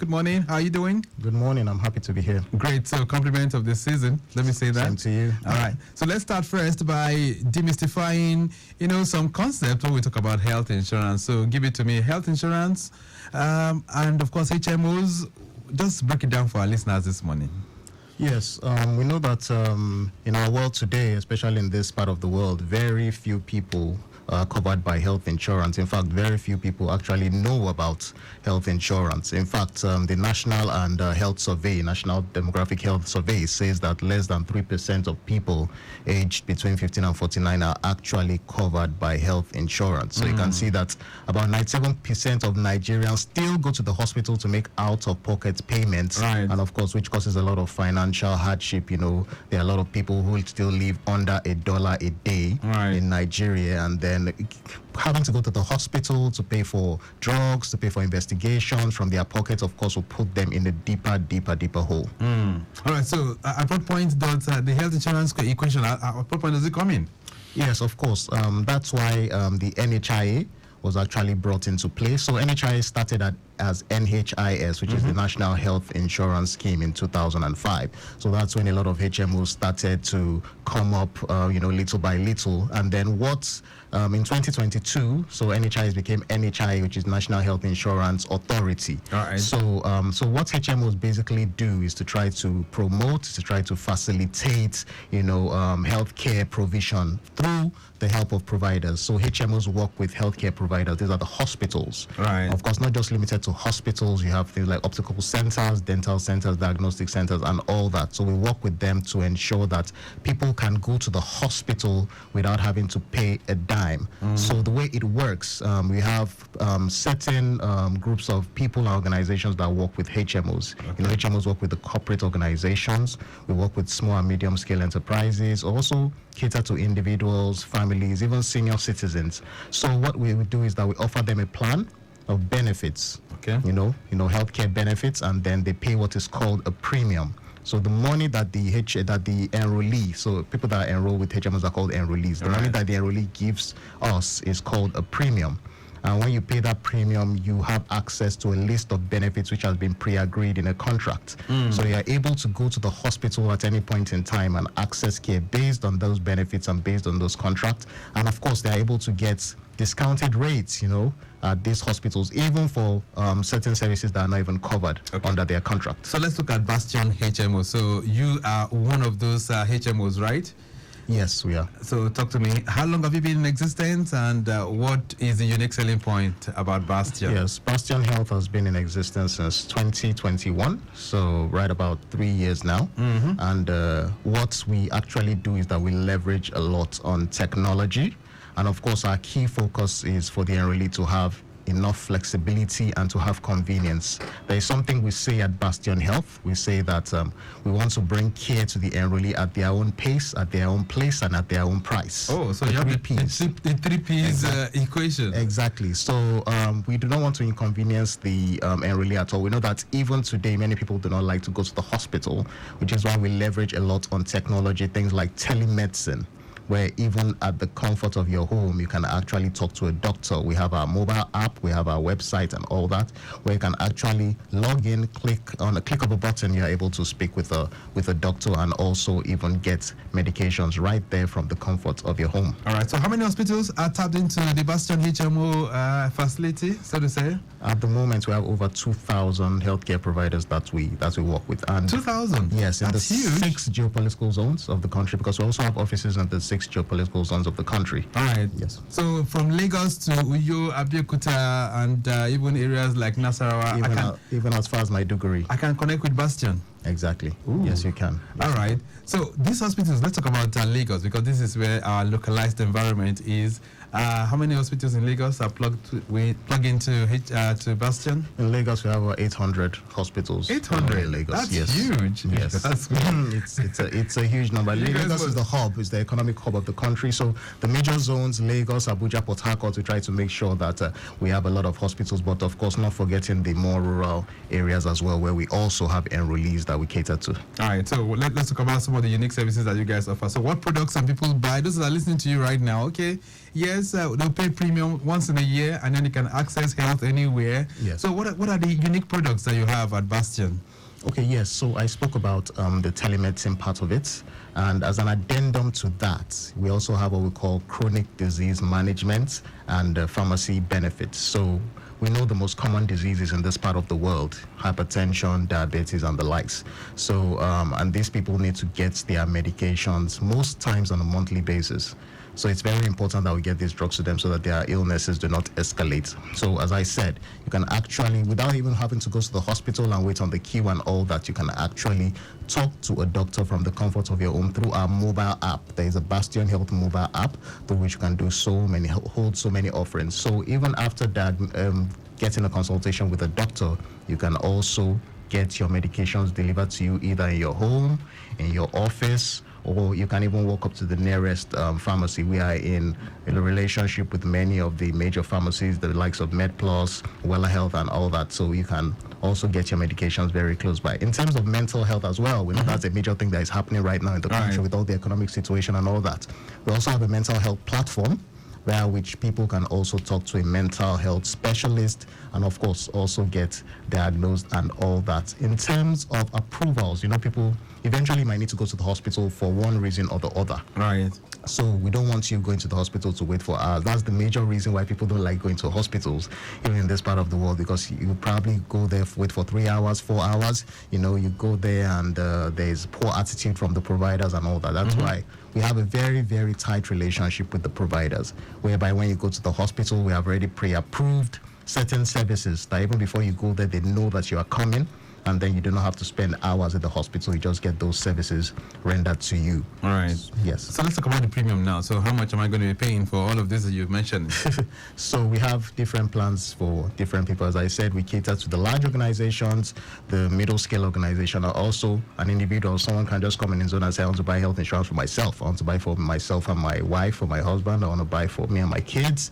Good morning. How are you doing? Good morning. I'm happy to be here. Great. So, compliment of the season. Let me say that. Same to you. All right. So let's start first by demystifying, some concept when we talk about health insurance. So give it to me. Health insurance, and of course HMOs. Just break it down for our listeners this morning. Yes, we know that in our world today, especially in this part of the world, very few people are covered by health insurance. In fact, very few people actually know about health insurance. In fact, the National and Health Survey, National Demographic Health Survey, says that less than 3% of people aged between 15 and 49 are actually covered by health insurance. So you can see that about 97% of Nigerians still go to the hospital to make out-of-pocket payments, Right. and of course, which causes a lot of financial hardship. There are a lot of people who still live under $1 a day Right. in Nigeria, and then having to go to the hospital to pay for drugs, to pay for investigations from their pockets, of course, will put them in a deeper hole. All right. So at what point does the health insurance equation, at what point does it come in? Yes, of course. That's why the NHIA was actually brought into play. So NHIA started as NHIS, which is the National Health Insurance Scheme, in 2005. So that's when a lot of HMOs started to come up, little by little. And then in 2022, so NHIS became NHIA, which is National Health Insurance Authority. All right. So what HMOs basically do is to try to promote, to try to facilitate, healthcare provision through the help of providers. So HMOs work with healthcare providers. These are the hospitals. Right. Of course, not just limited to hospitals. You have things like optical centers, dental centers, diagnostic centers, and all that. So we work with them to ensure that people can go to the hospital without having to pay a dime. So the way it works, we have certain groups of people and organizations that work with HMOs. Okay. HMOs work with the corporate organizations. We work with small and medium scale enterprises. Also cater to individuals, families, even senior citizens. So what we would do is that we offer them a plan of benefits, Okay. healthcare benefits, and then they pay what is called a premium. So the money that the enrollee, so people that are enrolled with HMOs are called enrollees. The money that the enrollee gives us is called a premium. And when you pay that premium, you have access to a list of benefits which has been pre-agreed in a contract. So you are able to go to the hospital at any point in time and access care based on those benefits and based on those contracts. And of course, they are able to get discounted rates, at these hospitals, even for certain services that are not even covered under their contract. So let's look at Bastion HMO. So you are one of those HMOs, right? Yes, we are. So talk to me. How long have you been in existence, and what is the unique selling point about Bastion? Yes, Bastion Health has been in existence since 2021, so right about 3 years now. And what we actually do is that we leverage a lot on technology. And of course, our key focus is for the enrollee to have enough flexibility and to have convenience. There is something we say at Bastion Health. We say that we want to bring care to the enrollee at their own pace, at their own place, and at their own price. Oh, so you have the 3 P's equation. Exactly. So we do not want to inconvenience the enrollee at all. We know that even today, many people do not like to go to the hospital, which is why we leverage a lot on technology, things like telemedicine, where even at the comfort of your home, you can actually talk to a doctor. We have our mobile app, we have our website and all that, where you can actually log in, click on a click of a button, you're able to speak with a doctor and also even get medications right there from the comfort of your home. All right, so how many hospitals are tapped into the Bastion HMO facility, so to say? At the moment, we have over 2,000 healthcare providers that we work with. And 2,000? Yes, in That's the huge. 6 geopolitical zones of the country, because we also have offices in the 6 geopolitical zones of the country. All right. Yes. So from Lagos to Uyo, Abeokuta, and even areas like Nasarawa, Even as far as Maiduguri. I can connect with Bastion. Exactly. Ooh. Yes, you can. Yes. All right. So these hospitals, let's talk about Lagos, because this is where our localized environment is. How many hospitals in Lagos are plug into to Bastion? In Lagos, we have over 800 hospitals. 800 in Lagos. That's yes. huge. Yes, That's it's a huge number. You guys Lagos is the hub, is the economic hub of the country. So the major zones, Lagos, Abuja, Port Harcourt, we try to make sure that we have a lot of hospitals, but of course not forgetting the more rural areas as well, where we also have enrollees that we cater to. All right, so let's talk about some of the unique services that you guys offer. So what products can people buy? Those that are listening to you right now, okay, yes, says they'll pay premium once in a year, and then you can access health anywhere. Yes. So what are the unique products that you have at Bastion? Okay, yes. So I spoke about the telemedicine part of it. And as an addendum to that, we also have what we call chronic disease management and pharmacy benefits. So we know the most common diseases in this part of the world: hypertension, diabetes, and the likes. So, and these people need to get their medications most times on a monthly basis. So it's very important that we get these drugs to them so that their illnesses do not escalate. So as I said, you can actually, without even having to go to the hospital and wait on the queue and all that, you can actually talk to a doctor from the comfort of your home through our mobile app. There is a Bastion Health mobile app through which you can do hold so many offerings. So even after that, getting a consultation with a doctor, you can also get your medications delivered to you either in your home, in your office, or you can even walk up to the nearest pharmacy. We are in a relationship with many of the major pharmacies, the likes of MedPlus, Wella Health, and all that. So you can also get your medications very close by. In terms of mental health as well, we know that's a major thing that is happening right now in the country with all the economic situation and all that. We also have a mental health platform via which people can also talk to a mental health specialist and of course also get diagnosed and all that. In terms of approvals, people eventually might need to go to the hospital for one reason or the other. Right. So we don't want you going to the hospital to wait for hours. That's the major reason why people don't like going to hospitals, even in this part of the world, because you probably go there, wait for 3 hours, 4 hours. You go there and there's poor attitude from the providers and all that. That's why we have a very, very tight relationship with the providers, whereby when you go to the hospital, we have already pre-approved certain services that even before you go there, they know that you are coming. And then you do not have to spend hours at the hospital. You just get those services rendered to you. All right. Yes. So let's talk about the premium now. So how much am I going to be paying for all of this that you've mentioned? So we have different plans for different people. As I said, we cater to the large organizations, the middle scale organization, or also an individual. Someone can just come in zone and say, I want to buy health insurance for myself. I want to buy for myself and my wife or my husband. I want to buy for me and my kids.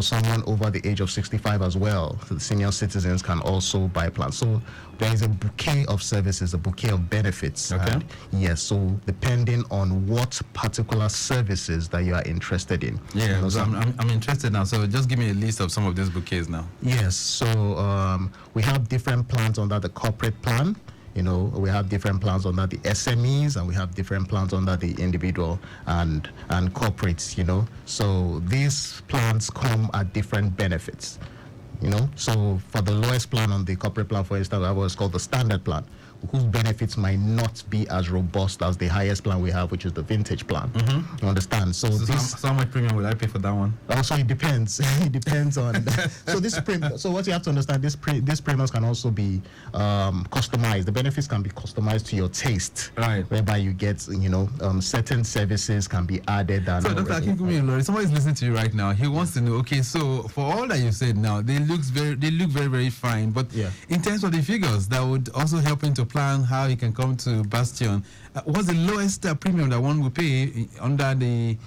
Someone over the age of 65 as well. The senior citizens can also buy plans. So there is a bouquet of services, a bouquet of benefits. Okay. And yes, so depending on what particular services that you are interested in. Yeah, so I'm interested now. So just give me a list of some of these bouquets now. Yes, so we have different plans under the corporate plan. We have different plans under the SMEs, and we have different plans under the individual and corporates, So these plans come at different benefits, So for the lowest plan on the corporate plan, for instance, we have what's called the standard plan, whose benefits might not be as robust as the highest plan we have, which is the vintage plan. You understand? So how much premium will I pay for that one? Also, it depends. It depends on. So what you have to understand, these premiums can also be customized. The benefits can be customized to your taste, right? Whereby you get, certain services can be added. And so, Dr. Akinkunmi, Illori, somebody is listening to you right now. He wants to know. Okay, so for all that you said now, they look very, very fine. But in terms of the figures, that would also help him to plan how he can come to Bastion. What's the lowest premium that one will pay under the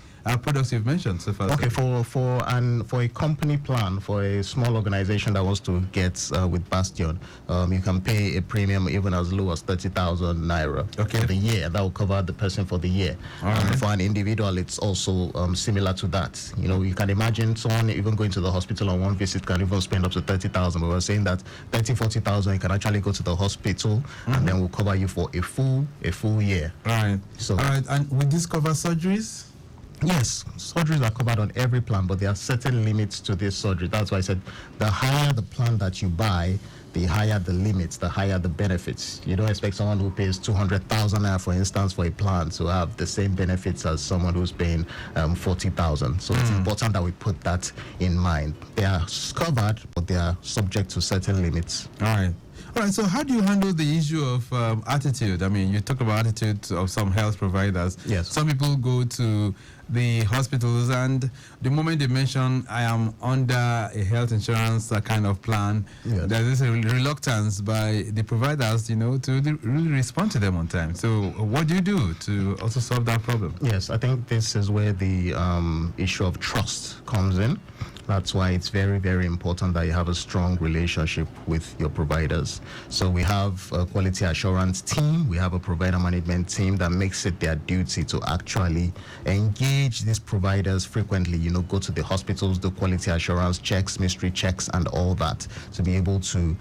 products you've mentioned so far? Okay, for a company plan, for a small organization that wants to get with Bastion, you can pay a premium even as low as 30,000 naira for the year. That will cover the person for the year. For an individual, it's also similar to that. You can imagine someone even going to the hospital on one visit can even spend up to 30,000. But we're saying that 40,000, you can actually go to the hospital and then we'll cover you for a full year. Right. So, all right. And will this cover surgeries? Yes, surgeries are covered on every plan, but there are certain limits to this surgery. That's why I said the higher the plan that you buy, the higher the limits, the higher the benefits. You don't expect someone who pays 200,000 naira, for instance, for a plan to have the same benefits as someone who's paying 40,000. So it's important that we put that in mind. They are covered, but they are subject to certain limits. All right. All right, so how do you handle the issue of attitude? I mean, you talk about attitude of some health providers. Yes. Some people go to the hospitals, and the moment they mention, I am under a health insurance kind of plan, there's this reluctance by the providers, to really respond to them on time. So what do you do to also solve that problem? Yes, I think this is where the issue of trust comes in. That's why it's very, very important that you have a strong relationship with your providers. So we have a quality assurance team. We have a provider management team that makes it their duty to actually engage these providers frequently, go to the hospitals, do quality assurance checks, mystery checks, and all that, to be able to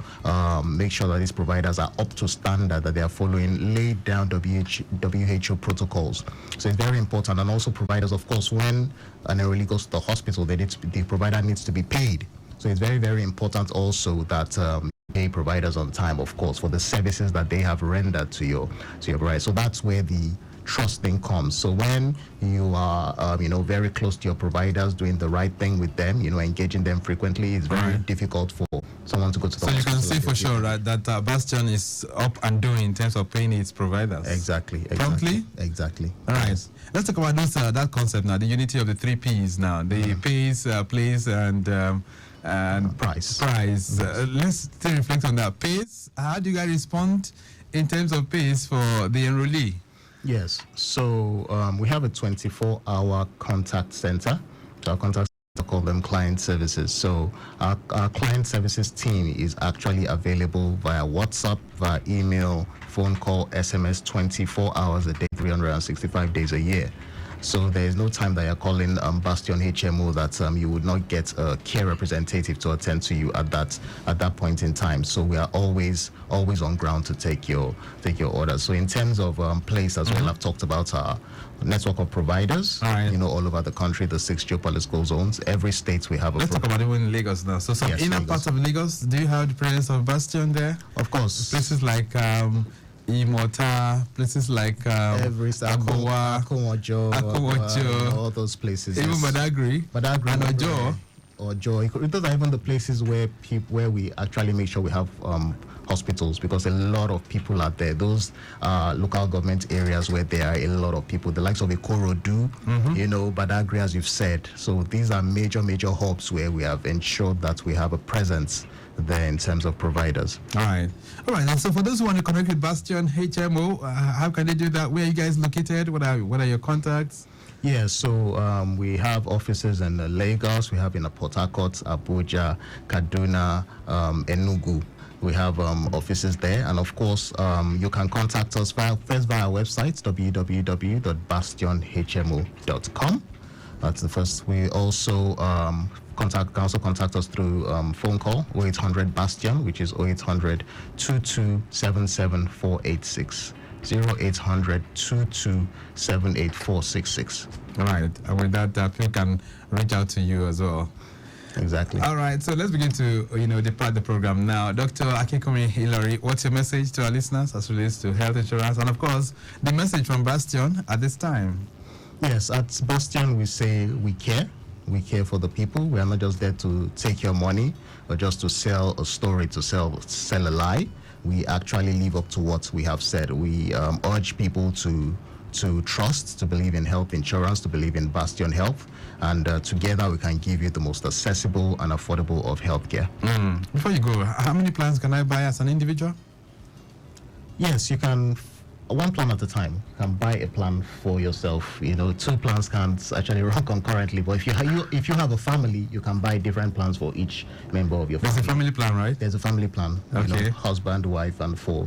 make sure that these providers are up to standard, that they are following laid down WHO protocols. So it's very important. And also providers, of course, when an enrollee goes to the hospital, the provider needs to be paid. So it's very, very important also that pay providers on time, of course, for the services that they have rendered to your provider. So that's where the trust thing comes. So when you are, very close to your providers, doing the right thing with them, engaging them frequently, it's very difficult for someone to go to the hospital. So you can see for sure, right, that Bastion is up and doing in terms of paying its providers. Exactly. Promptly? Exactly. All right. Let's talk about that concept now, the unity of the 3 Ps now, the pays, place, and price. Let's still reflect on that. Pays, how do you guys respond in terms of pays for the enrollee? Yes, so we have a 24-hour contact center. So our contact center, call them client services. So our client services team is actually available via WhatsApp, via email, phone call, SMS, 24 hours a day, 365 days a year. So there is no time that you're calling Bastion HMO that you would not get a care representative to attend to you at that point in time. So we are always on ground to take your orders. So in terms of place as well, I've talked about our network of providers, all over the country, the 6 geopolitical zones. Every state we have a. Let's talk about even Lagos now. So some inner parts of Lagos, do you have the presence of Bastion there? Of course. Places like Imota, places like Akowa, all those places. Even Badagry and Ojo. Those are even the places where we actually make sure we have hospitals, because a lot of people are there. Those local government areas where there are a lot of people, the likes of Ikorodu, Badagry, as you've said. So these are major hubs where we have ensured that we have a presence there in terms of providers. All right. And so for those who want to connect with Bastion HMO, how can they do that? Where are you guys located? What are your contacts? Yeah, so we have offices in Lagos, we have in Port Harcourt, Abuja, Kaduna, Enugu. We have offices there, and of course, you can contact us via our website, www.bastionhmo.com. That's the first. We also can also contact us through phone call 0800 Bastion, which is 0800 2277 486. 0800 2278 466. All right, and with that, people can reach out to you as well. Exactly. All right, so let's begin to depart the program now. Dr. Akinkunmi Illori, what's your message to our listeners as relates to health insurance, and of course the message from Bastion at this time? Yes, at Bastion we say we care. We care for the people. We are not just there to take your money or just to sell a story, to sell a lie. We actually live up to what we have said. We urge people to trust, to believe in health insurance, to believe in Bastion Health, and together we can give you the most accessible and affordable of healthcare. Before you go, how many plans can I buy as an individual? Yes, you can. One plan at a time. You can buy a plan for yourself. 2 plans can't actually run concurrently. But if you have a family, you can buy different plans for each member of your family. There's a family plan, right? There's a family plan. Okay. Husband, wife, and four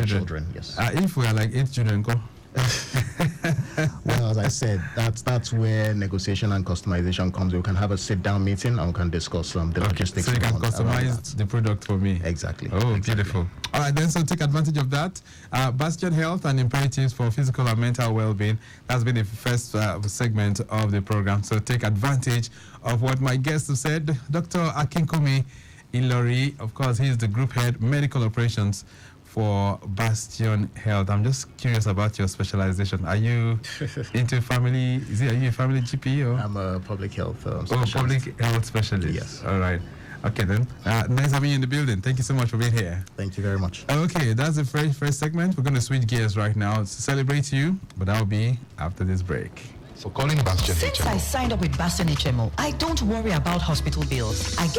children. Yes. If we are like 8 children, go. Well, as I said, that's where negotiation and customization comes. We can have a sit-down meeting and we can discuss the logistics. So you can customize the product for me. Exactly. Oh, beautiful. All right, then, so take advantage of that. Bastion Health and Imperatives for Physical and Mental Well-being. That's been the first segment of the program. So take advantage of what my guests have said. Dr. Akinkunmi Illori, of course, he's the Group Head Medical Operations for Bastion Health. I'm just curious about your specialization. Are you into family? Are you a family GP or? I'm a public health specialist. Public health specialist. Yes. All right. Okay then. Nice having you in the building. Thank you so much for being here. Thank you very much. Okay, that's the first segment. We're going to switch gears right now to celebrate you, but that'll be after this break. So calling Bastion Since HMO. I signed up with Bastion HMO, I don't worry about hospital bills. I get